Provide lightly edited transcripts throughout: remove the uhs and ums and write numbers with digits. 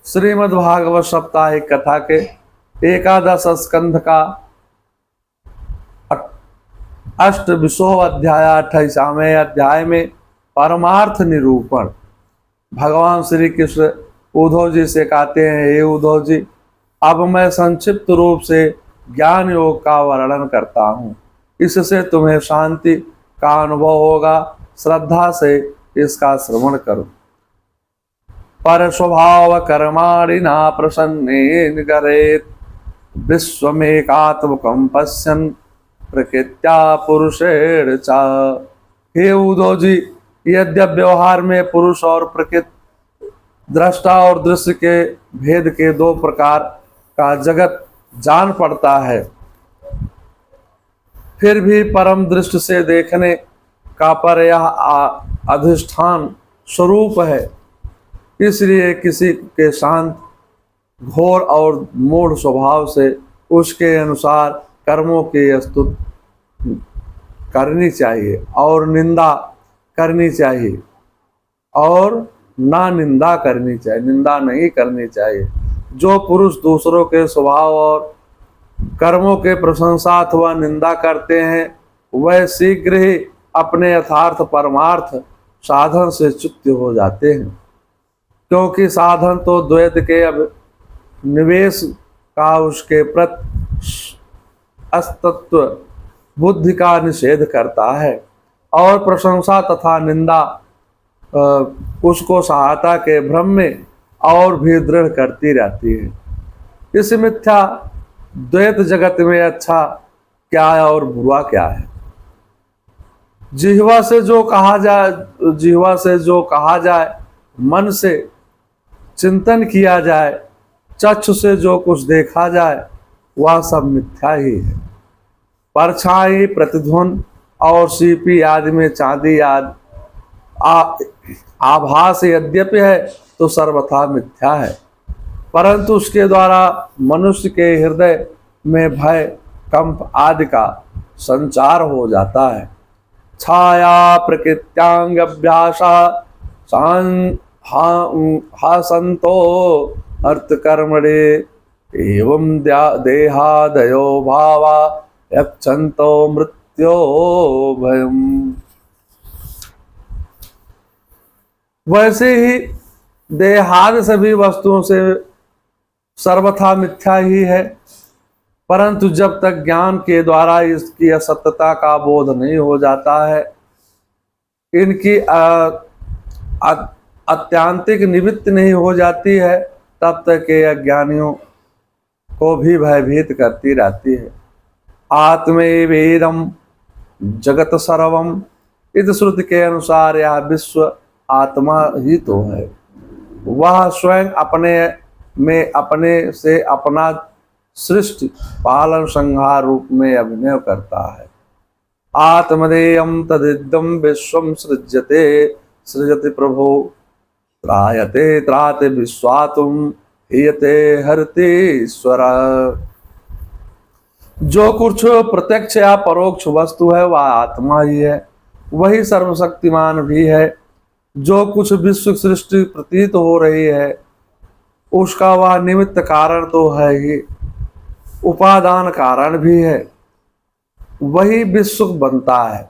श्रीमद्भागवत साप्ताहिक कथा के एकादश स्कंध का 28वां अध्याय 28वें अध्याय में परमार्थ निरूपण। भगवान श्री कृष्ण उद्धव जी से कहते हैं, हे उद्धव जी, अब मैं संक्षिप्त रूप से ज्ञान योग का वर्णन करता हूँ। इससे तुम्हें शांति का अनुभव होगा। श्रद्धा से इसका श्रवण करो। पर स्वभाव कर्माणि ना प्रसन्नेन करेत् विश्वमेकात्मकं पश्यन् प्रकृत्या पुरुषेण च। हे उद्धव जी, यद्यप व्यवहार में पुरुष और प्रकृति, दृष्टा और दृश्य के भेद के दो प्रकार का जगत जान पड़ता है, फिर भी परम दृष्टि से देखने का पर यह अधिष्ठान स्वरूप है। इसलिए किसी के शांत, घोर और मूढ़ स्वभाव से उसके अनुसार कर्मों की स्तुति करनी चाहिए और निंदा करनी चाहिए और ना निंदा करनी चाहिए, निंदा नहीं करनी चाहिए। जो पुरुष दूसरों के स्वभाव और कर्मों के प्रशंसा अथवा निंदा करते हैं, वह शीघ्र ही अपने यथार्थ परमार्थ साधन से च्युत हो जाते हैं, क्योंकि साधन तो द्वैत के निवेश का उसके प्रति अस्तित्व बुद्धि का निषेध करता है और प्रशंसा तथा निंदा उसको सहायता के भ्रम में और भी दृढ़ करती रहती है। इस मिथ्या द्वैत जगत में अच्छा क्या है और बुरा क्या है? जिह्वा से जो कहा जाए, मन से चिंतन किया जाए, चक्षु से जो कुछ देखा जाए, वह सब मिथ्या ही है। परछाई, प्रतिध्वनि और सीपी आदि में चांदी आदि आभास यद्यपि है तो सर्वथा मिथ्या है, परंतु उसके द्वारा मनुष्य के हृदय में भय, कंप आदि का संचार हो जाता है। छाया प्रकृत्यांग अभ्यासा हासंतो अर्थ कर्मणे एवं देहादयो भावा यक्षंतो मृत्यो भयम। वैसे ही देहाद सभी वस्तुओं से सर्वथा मिथ्या ही है, परंतु जब तक ज्ञान के द्वारा इसकी असत्यता का बोध नहीं हो जाता है, इनकी अत्यांतिक निवृत्ति नहीं हो जाती है, तब तक ये अज्ञानियों को भी भयभीत करती रहती है। आत्मैवेदं जगत सर्वम, इस श्रुति के अनुसार यह विश्व आत्मा ही तो है। वह स्वयं अपने से अपना सृष्टि, पालन, संहार रूप में अभिनय करता है। आत्मदेयं तदिदं विश्वं सृजते प्रभो त्रायते त्राते विश्वातुम हियते हरते ईश्वर। जो कुछ प्रत्यक्ष या परोक्ष वस्तु है वह आत्मा ही है, वही सर्वशक्तिमान भी है। जो कुछ विश्व सृष्टि प्रतीत हो रही है, उसका वह निमित्त कारण तो है ही, उपादान कारण भी है। वही विश्व बनता है,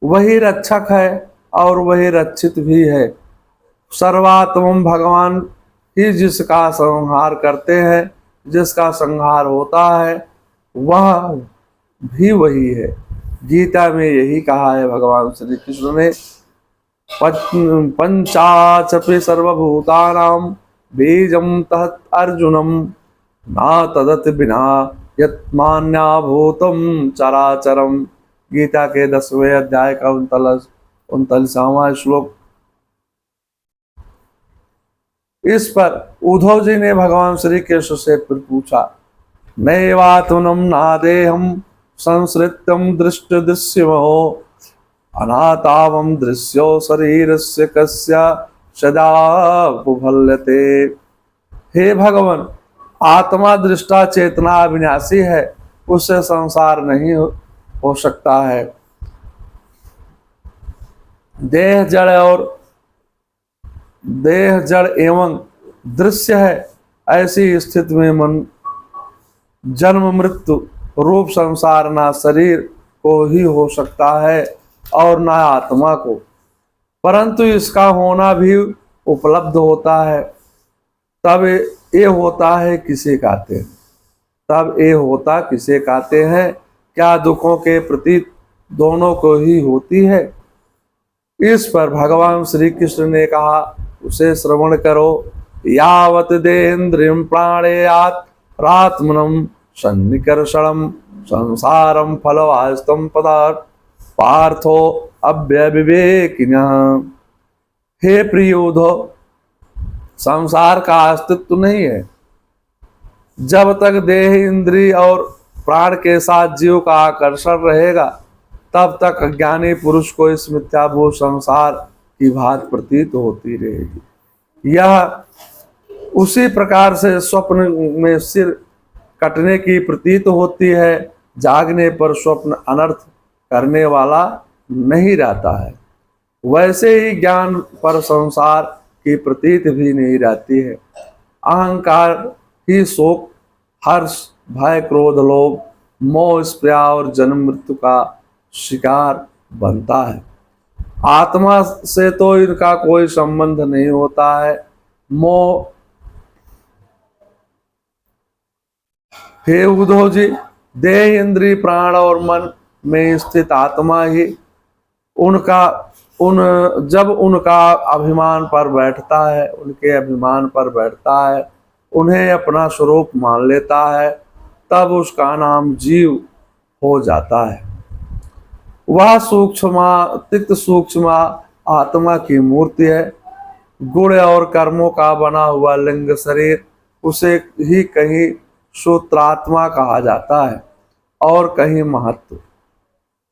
वही रक्षक है और वही रक्षित भी है। सर्वात्म भगवान ही जिसका संहार करते हैं, जिसका संहार होता है, वह भी वही है। गीता में यही कहा है भगवान श्री कृष्ण ने, पंचाचपि सर्वभूतानां बीजं तत् अर्जुनम ना तदत बिना यत्मान्या भूतम चराचरम। गीता के 10वें अध्याय का 39वां श्लोक। इस पर उद्धव जी ने भगवान श्री कृष्ण से फिर पूछा, नैवात्मनं नादेहं संसृत्यं दृश्यमो अनातावं दृश्यो शरीरस्य कस्य सदा उपभल्यते। हे भगवान, आत्मा दृष्टा चेतना अविनाशी है, उससे संसार नहीं हो सकता है। देह जड़ एवं दृश्य है। ऐसी स्थिति में मन जन्म मृत्यु रूप संसार ना शरीर को ही हो सकता है और ना आत्मा को, परंतु इसका होना भी उपलब्ध होता है। तब ये होता है किसे कहते हैं, तब ये होता किसे कहते हैं, क्या दुखों के प्रति दोनों को ही होती है। इस पर भगवान श्री कृष्ण ने कहा, उसे श्रवण करो। यावत देन्द्रियं प्राणेयात् प्रात्मनम सन्निकर्षणम संसारम फलवास्तम पदार्थ पार्थो अव्यविवेकिनः। हे प्रियोधो, संसार का अस्तित्व नहीं है। जब तक देह इंद्रिय और प्राण के साथ जीव का आकर्षण रहेगा, तब तक अज्ञानी पुरुष को इस मिथ्याभूत संसार की भांति प्रतीत होती रहेगी। यह उसी प्रकार से स्वप्न में सिर कटने की प्रतीत होती है। जागने पर स्वप्न अनर्थ करने वाला नहीं रहता है, वैसे ही ज्ञान पर संसार की प्रतीत भी नहीं रहती है। अहंकार ही शोक, हर्ष, भय, क्रोध, लोभ, मोह, स्पृहा और जन्म मृत्यु का शिकार बनता है। आत्मा से तो इनका कोई संबंध नहीं होता है। मोह, हे उद्धव जी, देह, इंद्रिय, प्राण और मन में स्थित आत्मा ही जब उनका अभिमान पर बैठता है, उनके अभिमान पर बैठता है, उन्हें अपना स्वरूप मान लेता है, तब उसका नाम जीव हो जाता है। वह तिक्त सूक्ष्म आत्मा की मूर्ति है। गुण और कर्मों का बना हुआ लिंग शरीर, उसे ही कहीं सूत्रात्मा कहा जाता है और कहीं महत्व।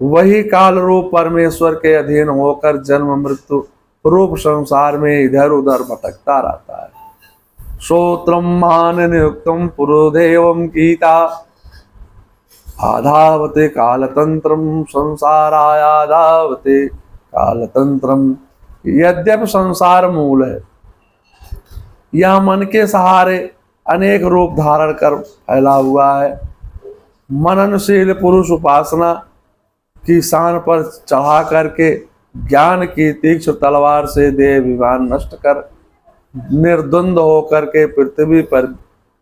वही काल रूप परमेश्वर के अधीन होकर जन्म मृत्यु रूप संसार में इधर उधर भटकता रहता है। श्रोत्रम मान नियुक्तम पुरुदेवम गीता आधावते कालतंत्रम संसारायाधावते कालतंत्रम। यद्यपि संसार मूल है, यह मन के सहारे अनेक रूप धारण कर फैला हुआ है। मननशील पुरुष उपासना की शान पर चढ़ा करके ज्ञान की तीक्ष्ण तलवार से देह विमान नष्ट कर निर्द्वंद होकर के पृथ्वी पर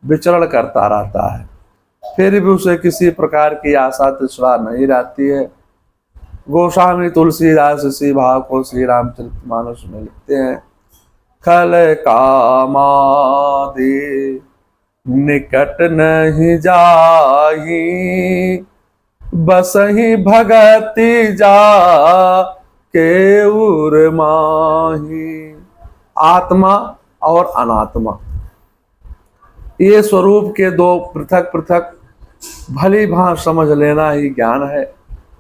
विचरण करता रहता है, फिर भी उसे किसी प्रकार की आशा तृष्णा नहीं रहती है। गोस्वामी तुलसीदास इसी भाव को श्री रामचरितमानस में लिखते हैं। खल कामादि निकट नहीं जाही, बसहि भगति जा के उर माही। आत्मा और अनात्मा, ये स्वरूप के दो पृथक पृथक भली भांति समझ लेना ही ज्ञान है,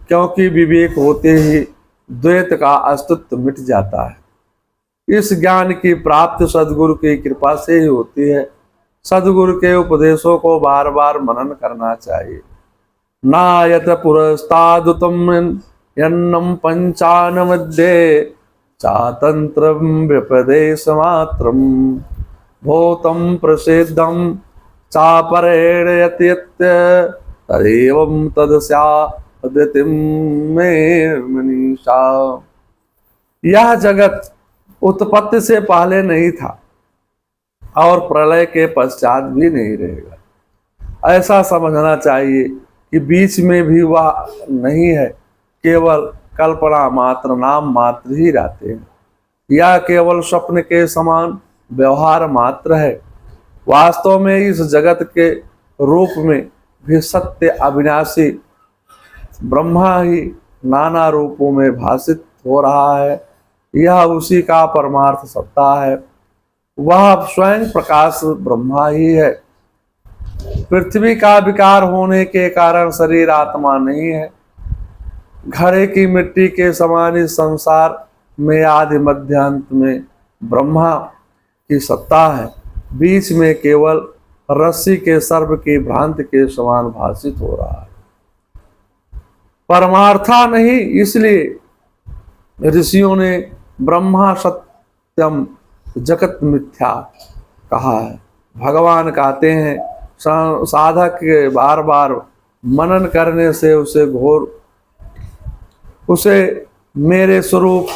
क्योंकि विवेक होते ही द्वैत का अस्तित्व मिट जाता है। इस ज्ञान की प्राप्ति सद्गुरु की कृपा से ही होती है। सद्गुरु के उपदेशों को बार बार मनन करना चाहिए। नायत पुरस्तादुतम यन्नम पंचान मध्ये चातंत्रम विपदेश मात्रम भूतम प्रसिद्धम चापरेण यत्यत्य तदेवं तदस्याद्यतिम में मनीषा। यह जगत उत्पत्ति से पहले नहीं था और प्रलय के पश्चात भी नहीं रहेगा। ऐसा समझना चाहिए कि बीच में भी वह नहीं है, केवल कल्पना मात्र, नाम मात्र ही रहते हैं। यह केवल स्वप्न के समान व्यवहार मात्र है। वास्तव में इस जगत के रूप में भी सत्य अविनाशी ब्रह्मा ही नाना रूपों में भाषित हो रहा है। यह उसी का परमार्थ सत्ता है। वह स्वयं प्रकाश ब्रह्मा ही है। पृथ्वी का विकार होने के कारण शरीर आत्मा नहीं है। घड़े की मिट्टी के समान इस संसार में आदि मध्यांत में ब्रह्मा की सत्ता है। बीच में केवल रस्सी के सर्प की भ्रांति के समान भाषित हो रहा है, परमार्था नहीं। इसलिए ऋषियों ने ब्रह्मा सत्यम जगत मिथ्या कहा है। भगवान कहते हैं साधक के बार बार मनन करने से उसे मेरे स्वरूप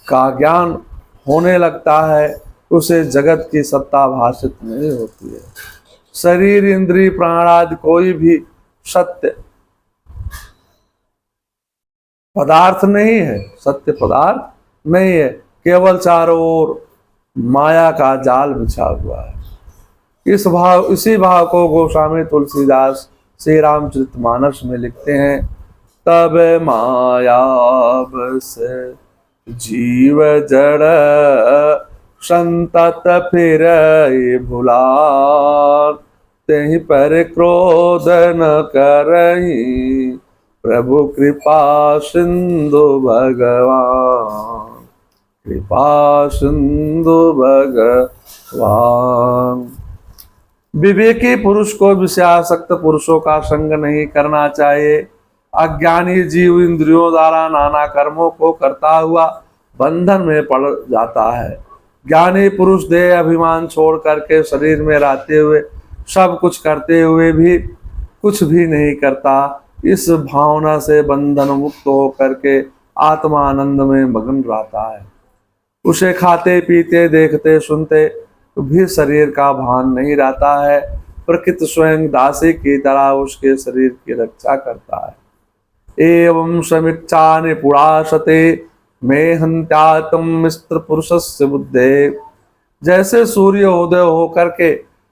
का ज्ञान होने लगता है, उसे जगत की सत्ता भाषित नहीं होती है। शरीर इंद्रिय प्राण आदि कोई भी सत्य पदार्थ नहीं है, सत्य पदार्थ नहीं है, केवल चारों ओर माया का जाल बिछा हुआ है। इसी भाव को गोस्वामी तुलसीदास श्री रामचरितमानस में लिखते हैं। तब माया बस जीव जड़ संतत फिर भुला, तेहि पर क्रोध न करही प्रभु कृपा सिंधु भगवान, कृपा सिंधु भगवान। विवेकी पुरुष को विषयासक्त पुरुषों का संग नहीं करना चाहिए। अज्ञानी जीव इंद्रियों द्वारा नाना कर्मों को करता हुआ बंधन में पड़ जाता है। ज्ञानी पुरुष देह अभिमान छोड़ करके शरीर में रहते हुए सब कुछ करते हुए भी कुछ भी नहीं करता। इस भावना से बंधन मुक्त होकर के आत्मा आनंद में मग्न रहता है। उसे खाते पीते देखते सुनते भी शरीर का भान नहीं रहता है। प्रकृति स्वयं दासी की तरह उसके शरीर की रक्षा करता है। एवं समीक्षा निपुणासते में हंत्यात्म मिस्त्र पुरुषस्य बुद्धे। जैसे सूर्य उदय होकर के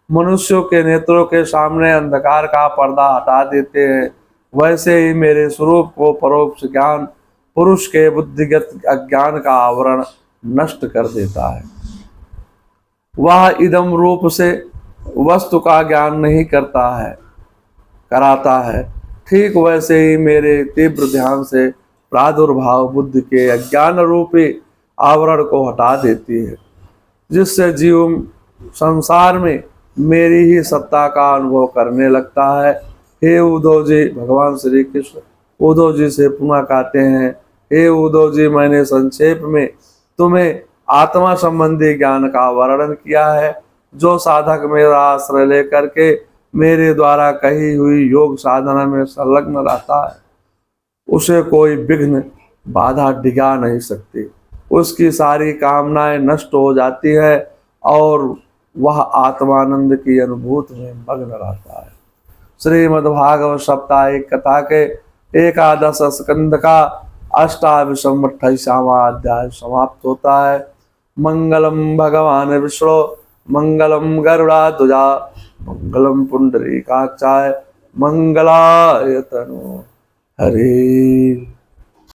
मनुष्यों के नेत्रों के सामने अंधकार का पर्दा हटा देते हैं, वैसे ही मेरे स्वरूप को परोक्ष ज्ञान पुरुष के बुद्धिगत अज्ञान का आवरण नष्ट कर देता है। वह इदम रूप से वस्तु का ज्ञान नहीं कराता है। ठीक वैसे ही मेरे तीव्र ध्यान से प्रादुर्भाव बुद्धि के अज्ञान रूपी आवरण को हटा देती है, जिससे जीव संसार में मेरी ही सत्ता का अनुभव करने लगता है। हे उद्धव जी, भगवान श्री कृष्ण उद्धव जी से पुनः कहते हैं, हे उद्धव जी, मैंने संक्षेप में तुम्हें आत्मा संबंधी ज्ञान का वर्णन किया है। जो साधक मेरा आश्रय लेकर के मेरे द्वारा कही हुई योग साधना में संलग्न रहता है, उसे कोई विघ्न बाधा डिगा नहीं सकती। उसकी सारी कामनाएं नष्ट हो जाती है और वह आत्मानंद की अनुभूति में मग्न रहता है। श्रीमद्भागवत साप्ताहिक कथा के 11 स्कंद का 28वां अध्याय समाप्त होता है। मंगलम भगवान विष्णु मंगलम गरुड़ाध्वजा मंगलम पुंडरीकाक्षाय मंगलाय तनु हरे।